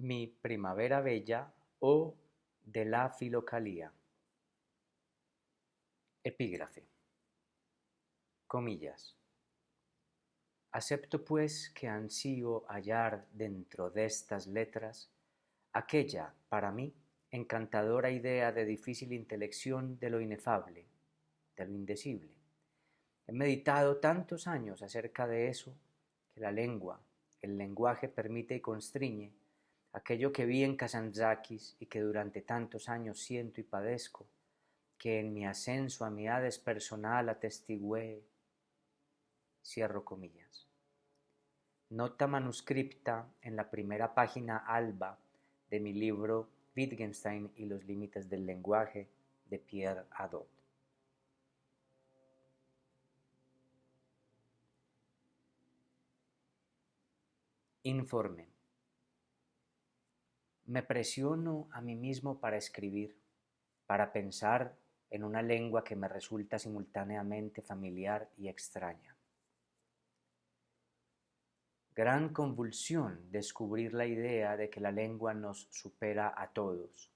Mi primavera bella o de la Filocalía. Epígrafe. Comillas. Acepto pues que ansío hallar dentro de estas letras aquella, para mí, encantadora idea de difícil intelección de lo inefable, de lo indecible. He meditado tantos años acerca de eso que la lengua, el lenguaje permite y constriñe aquello que vi en Kazantzakis y que durante tantos años siento y padezco, que en mi ascenso a mi Hades personal atestigué, cierro comillas. Nota manuscripta en la primera página alba de mi libro Wittgenstein y los límites del lenguaje de Pierre Hadot. Informe. Me presiono a mí mismo para escribir, para pensar en una lengua que me resulta simultáneamente familiar y extraña. Gran convulsión descubrir la idea de que la lengua nos supera a todos.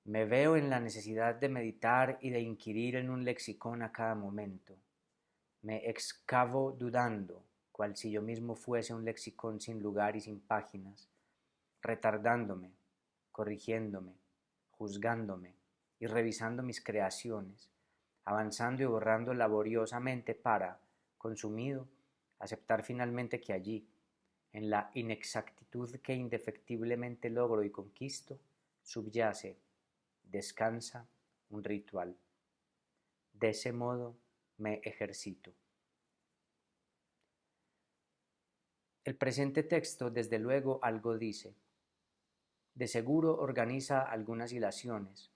Me veo en la necesidad de meditar y de inquirir en un lexicón a cada momento. Me excavo dudando, cual si yo mismo fuese un lexicón sin lugar y sin páginas, retardándome, corrigiéndome, juzgándome y revisando mis creaciones, avanzando y borrando laboriosamente para, consumido, aceptar finalmente que allí, en la inexactitud que indefectiblemente logro y conquisto, subyace, descansa un ritual. De ese modo me ejercito. El presente texto, desde luego, algo dice. De seguro organiza algunas hilaciones,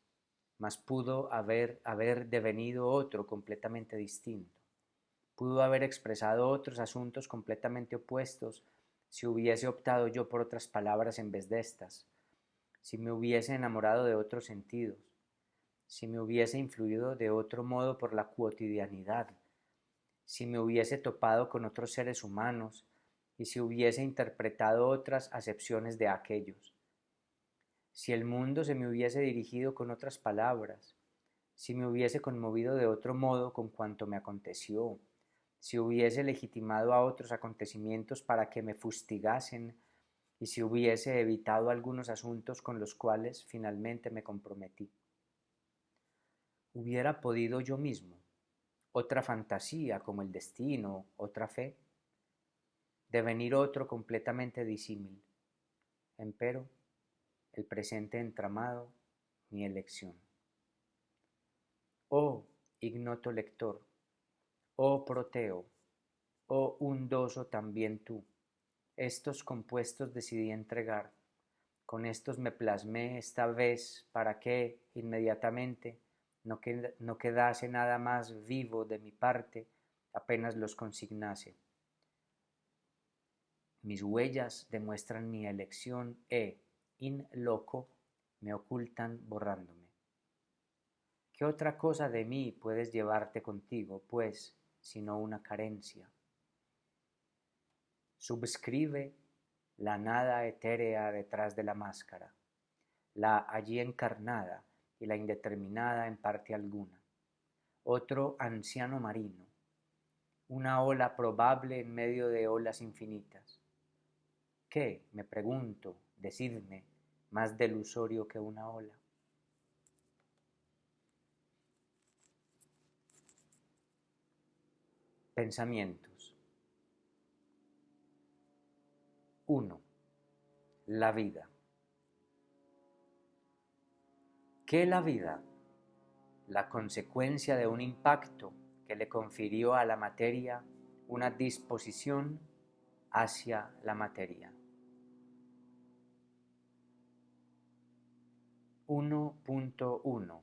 mas pudo haber devenido otro completamente distinto. Pudo haber expresado otros asuntos completamente opuestos si hubiese optado yo por otras palabras en vez de estas, si me hubiese enamorado de otros sentidos, si me hubiese influido de otro modo por la cuotidianidad, si me hubiese topado con otros seres humanos y si hubiese interpretado otras acepciones de aquellos. Si el mundo se me hubiese dirigido con otras palabras, si me hubiese conmovido de otro modo con cuanto me aconteció, si hubiese legitimado a otros acontecimientos para que me fustigasen y si hubiese evitado algunos asuntos con los cuales finalmente me comprometí. ¿Hubiera podido yo mismo, otra fantasía como el destino, otra fe, devenir otro completamente disímil? Empero, el presente entramado, mi elección. Oh ignoto lector, oh Proteo, oh undoso también tú, estos compuestos decidí entregar, con estos me plasmé esta vez para que, inmediatamente, no quedase nada más vivo de mi parte apenas los consignase. Mis huellas demuestran mi elección in loco, me ocultan borrándome. ¿Qué otra cosa de mí puedes llevarte contigo, pues, sino una carencia? Subscribe la nada etérea detrás de la máscara, la allí encarnada y la indeterminada en parte alguna. Otro anciano marino, una ola probable en medio de olas infinitas. ¿Qué, me pregunto, decidme, más delusorio que una ola? Pensamientos. 1. La vida. ¿Qué la vida? La consecuencia de un impacto que le confirió a la materia una disposición hacia la materia. 1.1.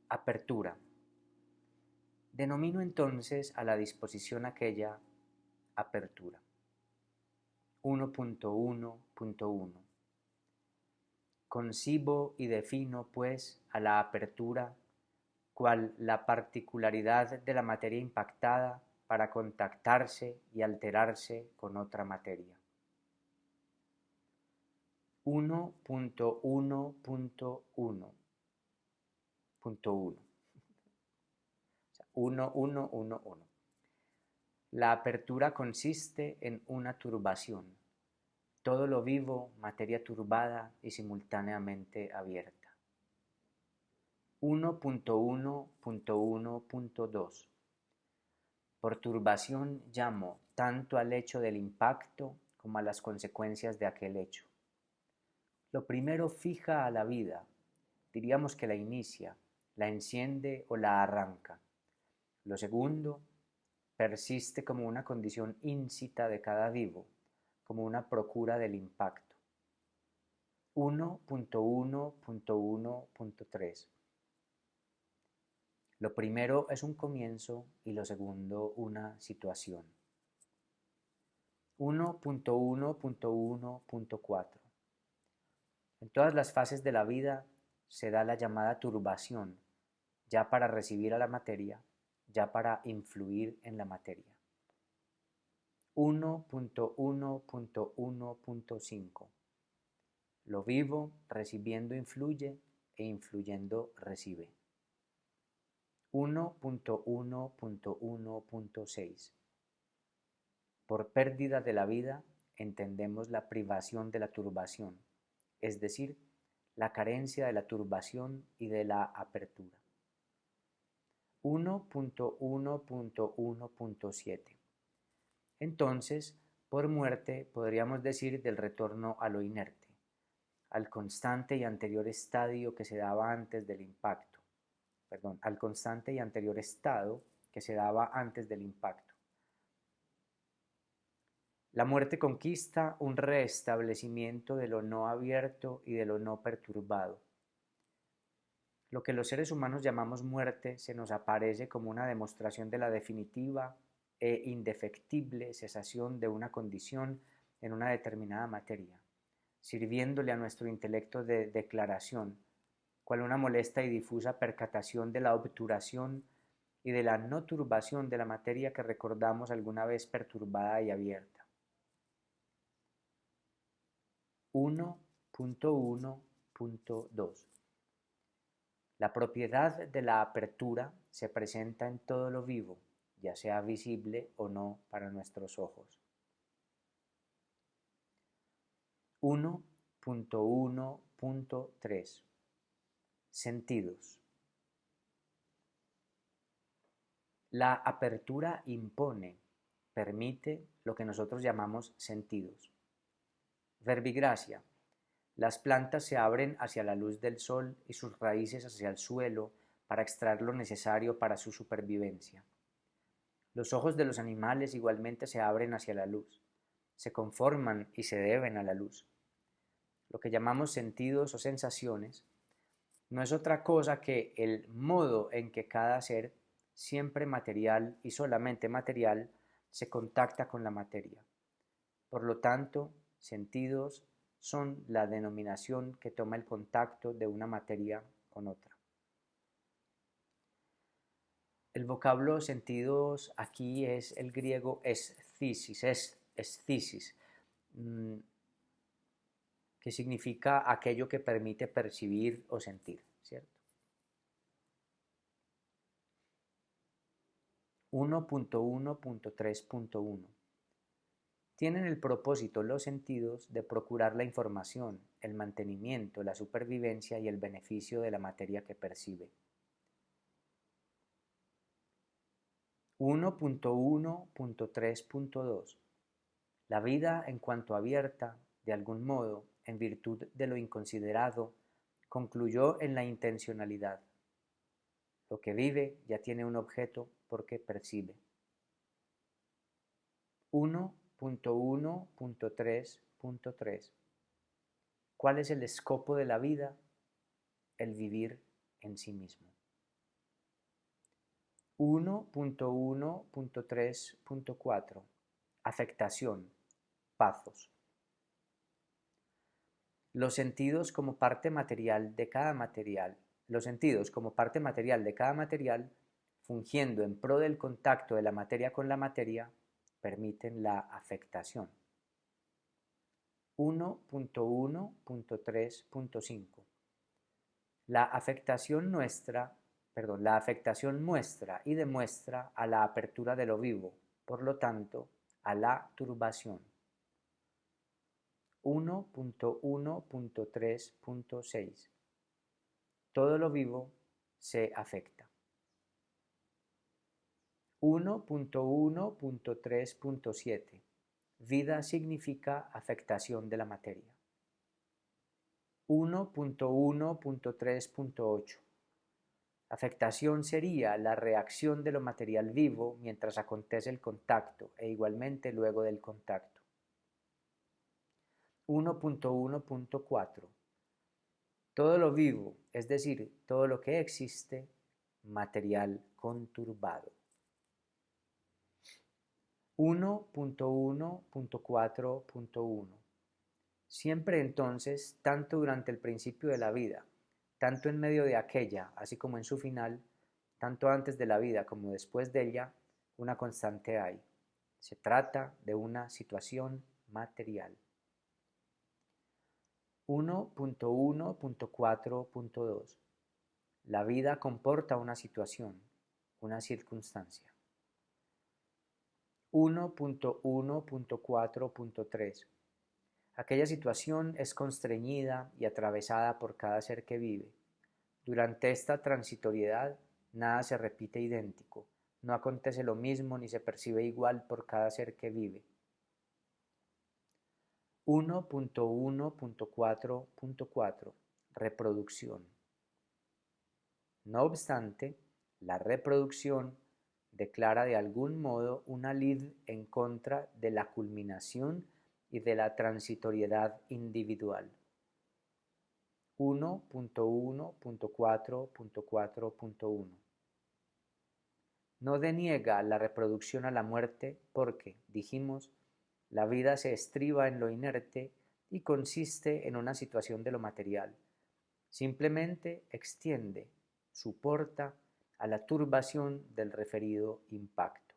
Apertura. Denomino entonces a la disposición aquella apertura. 1.1.1. Concibo y defino, pues, a la apertura cual la particularidad de la materia impactada para contactarse y alterarse con otra materia. 1.1.1.1. 1.1.1.1. La apertura consiste en una turbación. Todo lo vivo, materia turbada y simultáneamente abierta. 1.1.1.2. Por turbación llamo tanto al hecho del impacto como a las consecuencias de aquel hecho. Lo primero fija a la vida, diríamos que la inicia, la enciende o la arranca. Lo segundo persiste como una condición íncita de cada vivo, como una procura del impacto. 1.1.1.3. Lo primero es un comienzo y lo segundo una situación. 1.1.1.4. En todas las fases de la vida se da la llamada turbación, ya para recibir a la materia, ya para influir en la materia. 1.1.1.5. Lo vivo recibiendo influye e influyendo recibe. 1.1.1.6. Por pérdida de la vida entendemos la privación de la turbación, es decir, la carencia de la turbación y de la apertura. 1.1.1.7. Entonces, por muerte podríamos decir del retorno a lo inerte, al constante y anterior estadio que se daba antes del impacto. Al constante y anterior estado que se daba antes del impacto. La muerte conquista un restablecimiento de lo no abierto y de lo no perturbado. Lo que los seres humanos llamamos muerte se nos aparece como una demostración de la definitiva e indefectible cesación de una condición en una determinada materia, sirviéndole a nuestro intelecto de declaración, cual una molesta y difusa percatación de la obturación y de la no turbación de la materia que recordamos alguna vez perturbada y abierta. 1.1.2. La propiedad de la apertura se presenta en todo lo vivo, ya sea visible o no para nuestros ojos. 1.1.3. Sentidos. La apertura impone, permite lo que nosotros llamamos sentidos. Verbigracia. Las plantas se abren hacia la luz del sol y sus raíces hacia el suelo para extraer lo necesario para su supervivencia. Los ojos de los animales igualmente se abren hacia la luz, se conforman y se deben a la luz. Lo que llamamos sentidos o sensaciones no es otra cosa que el modo en que cada ser, siempre material y solamente material, se contacta con la materia. Por lo tanto, sentidos son la denominación que toma el contacto de una materia con otra. El vocablo sentidos aquí es el griego esthesis, que significa aquello que permite percibir o sentir, ¿cierto? 1.1.3.1. Tienen el propósito los sentidos de procurar la información, el mantenimiento, la supervivencia y el beneficio de la materia que percibe. 1.1.3.2. La vida en cuanto abierta, de algún modo, en virtud de lo inconsiderado, concluyó en la intencionalidad. Lo que vive ya tiene un objeto porque percibe. 1.1.3.3. ¿Cuál es el escopo de la vida? El vivir en sí mismo. 1.1.3.4. Afectación, pathos. Los sentidos como parte material de cada material fungiendo en pro del contacto de la materia con la materia, permiten la afectación. 1.1.3.5. La afectación muestra y demuestra a la apertura de lo vivo, por lo tanto, a la turbación. 1.1.3.6. Todo lo vivo se afecta. 1.1.3.7. Vida significa afectación de la materia. 1.1.3.8. Afectación sería la reacción de lo material vivo mientras acontece el contacto e igualmente luego del contacto. 1.1.4. Todo lo vivo, es decir, todo lo que existe, material conturbado. 1.1.4.1. Siempre entonces, tanto durante el principio de la vida, tanto en medio de aquella, así como en su final, tanto antes de la vida como después de ella, una constante hay. Se trata de una situación material. 1.1.4.2. La vida comporta una situación, una circunstancia. 1.1.4.3. Aquella situación es constreñida y atravesada por cada ser que vive. Durante esta transitoriedad, nada se repite idéntico, no acontece lo mismo ni se percibe igual por cada ser que vive. 1.1.4.4. Reproducción. No obstante, la reproducción declara de algún modo una lid en contra de la culminación y de la transitoriedad individual. 1.1.4.4.1. No deniega la reproducción a la muerte porque, dijimos, la vida se estriba en lo inerte y consiste en una situación de lo material. Simplemente extiende, soporta a la turbación del referido impacto.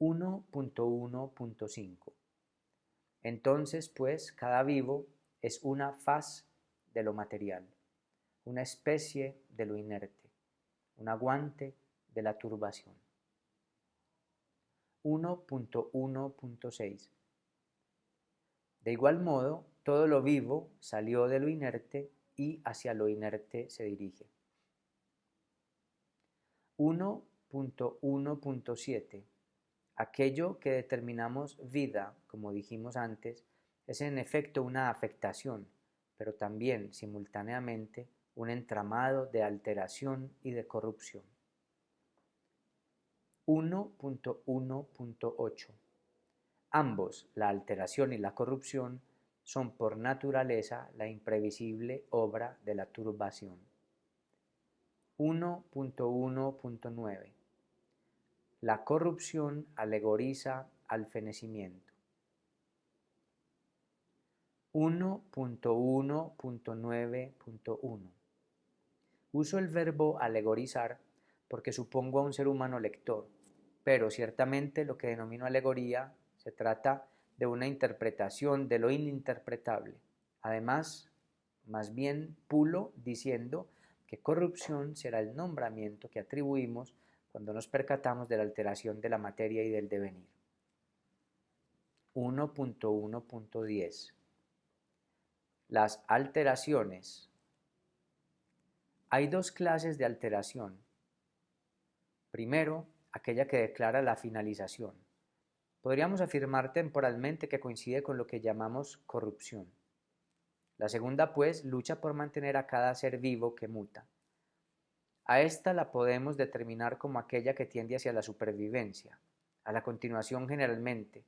1.1.5. Entonces, pues, cada vivo es una faz de lo material, una especie de lo inerte, un aguante de la turbación. 1.1.6. De igual modo, todo lo vivo salió de lo inerte y hacia lo inerte se dirige. 1.1.7. Aquello que determinamos vida, como dijimos antes, es en efecto una afectación, pero también, simultáneamente, un entramado de alteración y de corrupción. 1.1.8. Ambos, la alteración y la corrupción, son por naturaleza la imprevisible obra de la turbación. 1.1.9. La corrupción alegoriza al fenecimiento. 1.1.9.1. Uso el verbo alegorizar porque supongo a un ser humano lector, pero ciertamente lo que denomino alegoría se trata de una interpretación de lo ininterpretable. Además, más bien pulo diciendo que corrupción será el nombramiento que atribuimos cuando nos percatamos de la alteración de la materia y del devenir. 1.1.10. Las alteraciones. Hay dos clases de alteración. Primero, aquella que declara la finalización. Podríamos afirmar temporalmente que coincide con lo que llamamos corrupción. La segunda, pues, lucha por mantener a cada ser vivo que muta. A esta la podemos determinar como aquella que tiende hacia la supervivencia, a la continuación generalmente,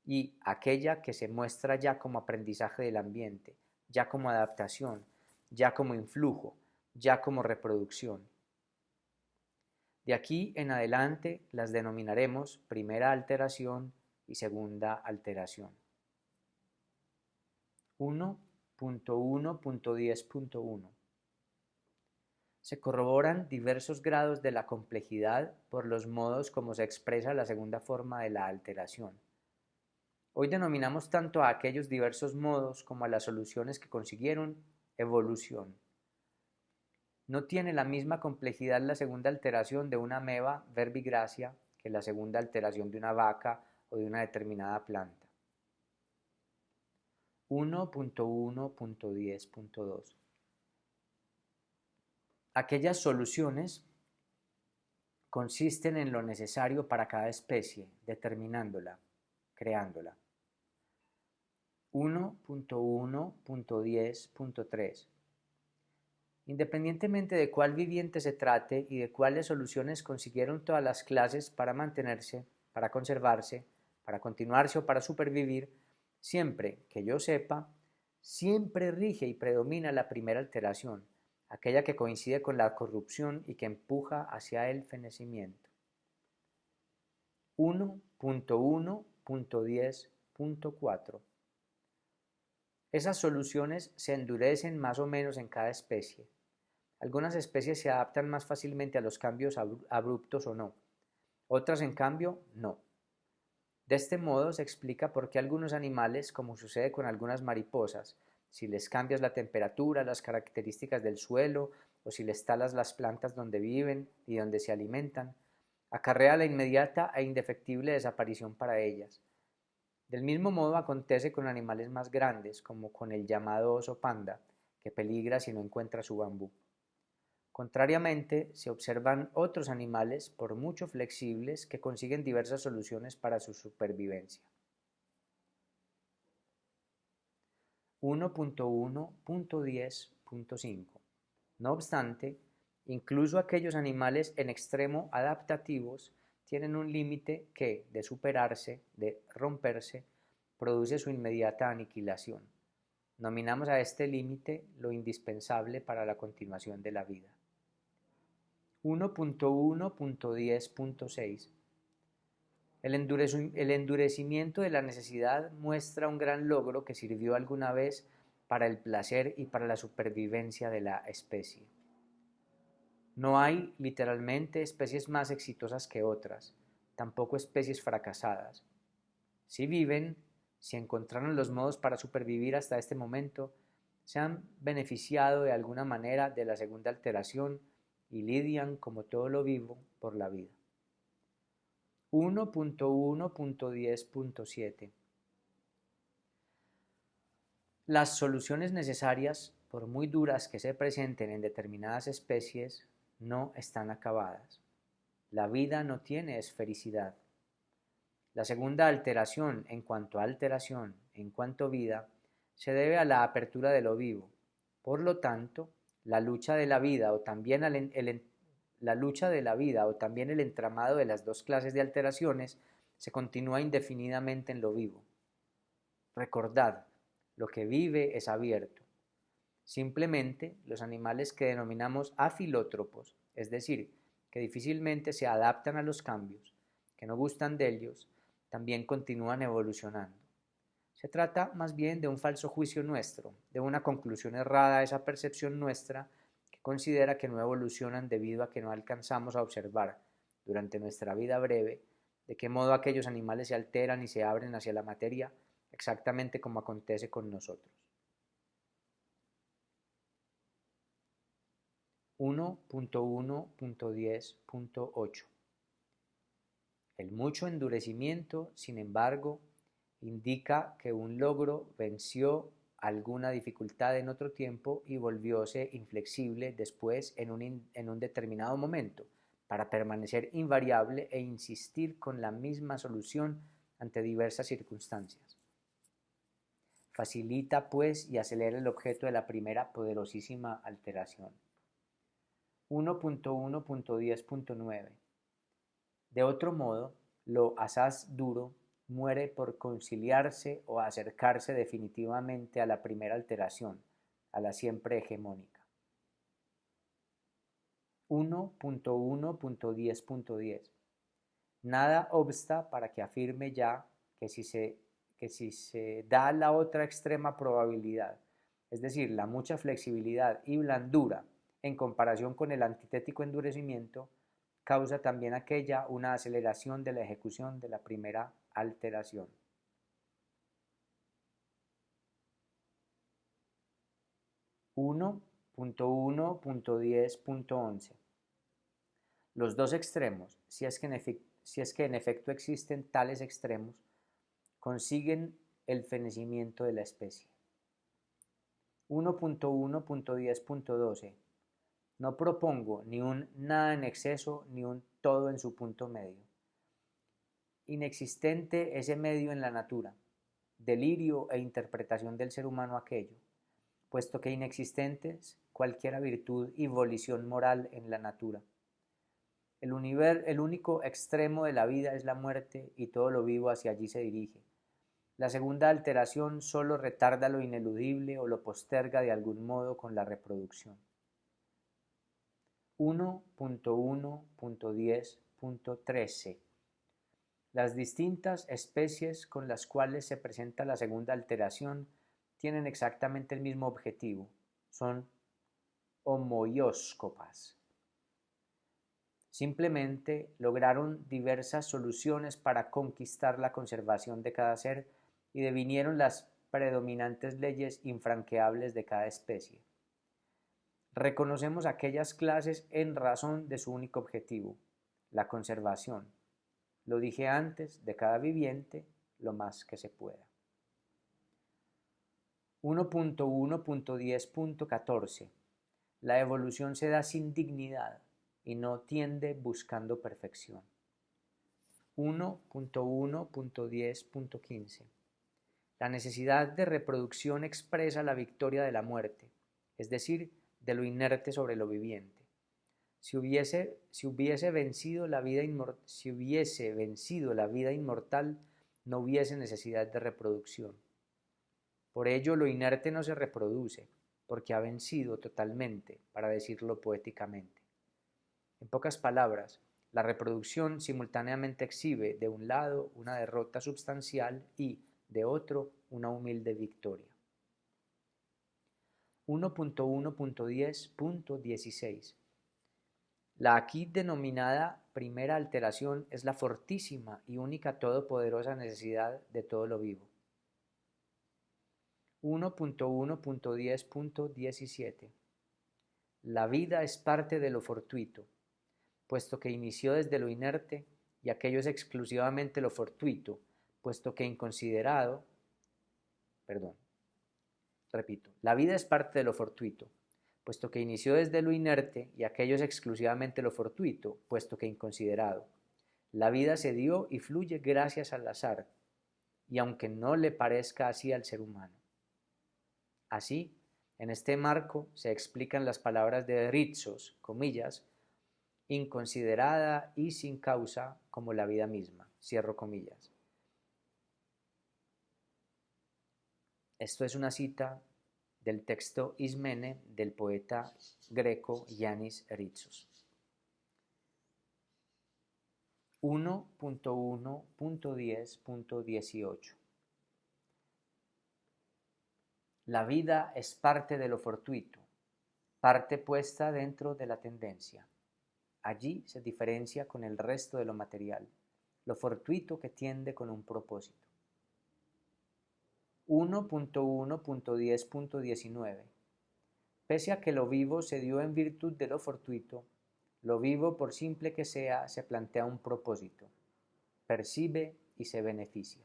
y aquella que se muestra ya como aprendizaje del ambiente, ya como adaptación, ya como influjo, ya como reproducción. De aquí en adelante las denominaremos primera alteración y segunda alteración. 1.1.10.1. Se corroboran diversos grados de la complejidad por los modos como se expresa la segunda forma de la alteración. Hoy denominamos tanto a aquellos diversos modos como a las soluciones que consiguieron evolución. No tiene la misma complejidad la segunda alteración de una ameba verbigracia que la segunda alteración de una vaca o de una determinada planta. 1.1.10.2 Aquellas soluciones consisten en lo necesario para cada especie, determinándola, creándola. 1.1.10.3 Independientemente de cuál viviente se trate y de cuáles soluciones consiguieron todas las clases para mantenerse, para conservarse, para continuarse o para supervivir, siempre que yo sepa, siempre rige y predomina la primera alteración, aquella que coincide con la corrupción y que empuja hacia el fenecimiento. 1.1.10.4 Esas soluciones se endurecen más o menos en cada especie. Algunas especies se adaptan más fácilmente a los cambios abruptos o no. Otras, en cambio, no. De este modo se explica por qué algunos animales, como sucede con algunas mariposas, si les cambias la temperatura, las características del suelo o si les talas las plantas donde viven y donde se alimentan, acarrea la inmediata e indefectible desaparición para ellas. Del mismo modo acontece con animales más grandes, como con el llamado oso panda, que peligra si no encuentra su bambú. Contrariamente, se observan otros animales, por mucho flexibles, que consiguen diversas soluciones para su supervivencia. 1.1.10.5 No obstante, incluso aquellos animales en extremo adaptativos tienen un límite que, de superarse, de romperse, produce su inmediata aniquilación. Nominamos a este límite lo indispensable para la continuación de la vida. 1.1.10.6 El endurecimiento de la necesidad muestra un gran logro que sirvió alguna vez para el placer y para la supervivencia de la especie. No hay, literalmente, especies más exitosas que otras, tampoco especies fracasadas. Si viven, si encontraron los modos para supervivir hasta este momento, se han beneficiado de alguna manera de la segunda alteración y lidian, como todo lo vivo, por la vida. 1.1.10.7 Las soluciones necesarias, por muy duras que se presenten en determinadas especies, no están acabadas. La vida no tiene esfericidad. La segunda alteración, en cuanto a alteración, en cuanto a vida, se debe a la apertura de lo vivo. Por lo tanto, la lucha de la vida o también la lucha de la vida o también el entramado de las dos clases de alteraciones se continúa indefinidamente en lo vivo. Recordad, lo que vive es abierto. Simplemente los animales que denominamos afilótropos, es decir, que difícilmente se adaptan a los cambios, que no gustan de ellos, también continúan evolucionando. Se trata más bien de un falso juicio nuestro, de una conclusión errada a esa percepción nuestra que considera que no evolucionan debido a que no alcanzamos a observar, durante nuestra vida breve, de qué modo aquellos animales se alteran y se abren hacia la materia exactamente como acontece con nosotros. 1.1.10.8 El mucho endurecimiento, sin embargo, indica que un logro venció alguna dificultad en otro tiempo y volvióse inflexible después en un determinado momento, para permanecer invariable e insistir con la misma solución ante diversas circunstancias. Facilita, pues, y acelera el objeto de la primera poderosísima alteración. 1.1.10.9 De otro modo, lo asaz duro muere por conciliarse o acercarse definitivamente a la primera alteración, a la siempre hegemónica. 1.1.10.10 Nada obsta para que afirme ya que si se da la otra extrema probabilidad, es decir, la mucha flexibilidad y blandura en comparación con el antitético endurecimiento, causa también aquella una aceleración de la ejecución de la primera alteración. Uno punto 1.10.11. Los dos extremos, si es que en efecto existen tales extremos, consiguen el fenecimiento de la especie. 1.1.10.12. No propongo ni un nada en exceso ni un todo en su punto medio. Inexistente ese medio en la natura, delirio e interpretación del ser humano aquello, puesto que inexistentes cualquiera virtud y volición moral en la natura. El único extremo de la vida es la muerte y todo lo vivo hacia allí se dirige. La segunda alteración solo retarda lo ineludible o lo posterga de algún modo con la reproducción. 1.1.10.13. Las distintas especies con las cuales se presenta la segunda alteración tienen exactamente el mismo objetivo, son homoióscopas. Simplemente lograron diversas soluciones para conquistar la conservación de cada ser y devinieron las predominantes leyes infranqueables de cada especie. Reconocemos aquellas clases en razón de su único objetivo, la conservación. Lo dije antes, de cada viviente, lo más que se pueda. 1.1.10.14. La evolución se da sin dignidad y no tiende buscando perfección. 1.1.10.15. La necesidad de reproducción expresa la victoria de la muerte, es decir, de lo inerte sobre lo viviente. Si hubiese vencido la vida inmortal, no hubiese necesidad de reproducción. Por ello, lo inerte no se reproduce, porque ha vencido totalmente, para decirlo poéticamente. En pocas palabras, la reproducción simultáneamente exhibe de un lado una derrota substancial y, de otro, una humilde victoria. 1.1.10.16. La aquí denominada primera alteración es la fortísima y única todopoderosa necesidad de todo lo vivo. 1.1.10.17. La vida es parte de lo fortuito, puesto que inició desde lo inerte, y aquello es exclusivamente lo fortuito, puesto que la vida es parte de lo fortuito, puesto que inició desde lo inerte, y aquello es exclusivamente lo fortuito, puesto que inconsiderado. La vida se dio y fluye gracias al azar, y aunque no le parezca así al ser humano. Así, en este marco se explican las palabras de Ritsos, comillas, inconsiderada y sin causa como la vida misma, cierro comillas. Esto es una cita del texto Ismene del poeta greco Yannis Ritsos. 1.1.10.18. La vida es parte de lo fortuito, parte puesta dentro de la tendencia. Allí se diferencia con el resto de lo material, lo fortuito que tiende con un propósito. 1.1.10.19. Pese a que lo vivo se dio en virtud de lo fortuito, lo vivo, por simple que sea, se plantea un propósito, percibe y se beneficia.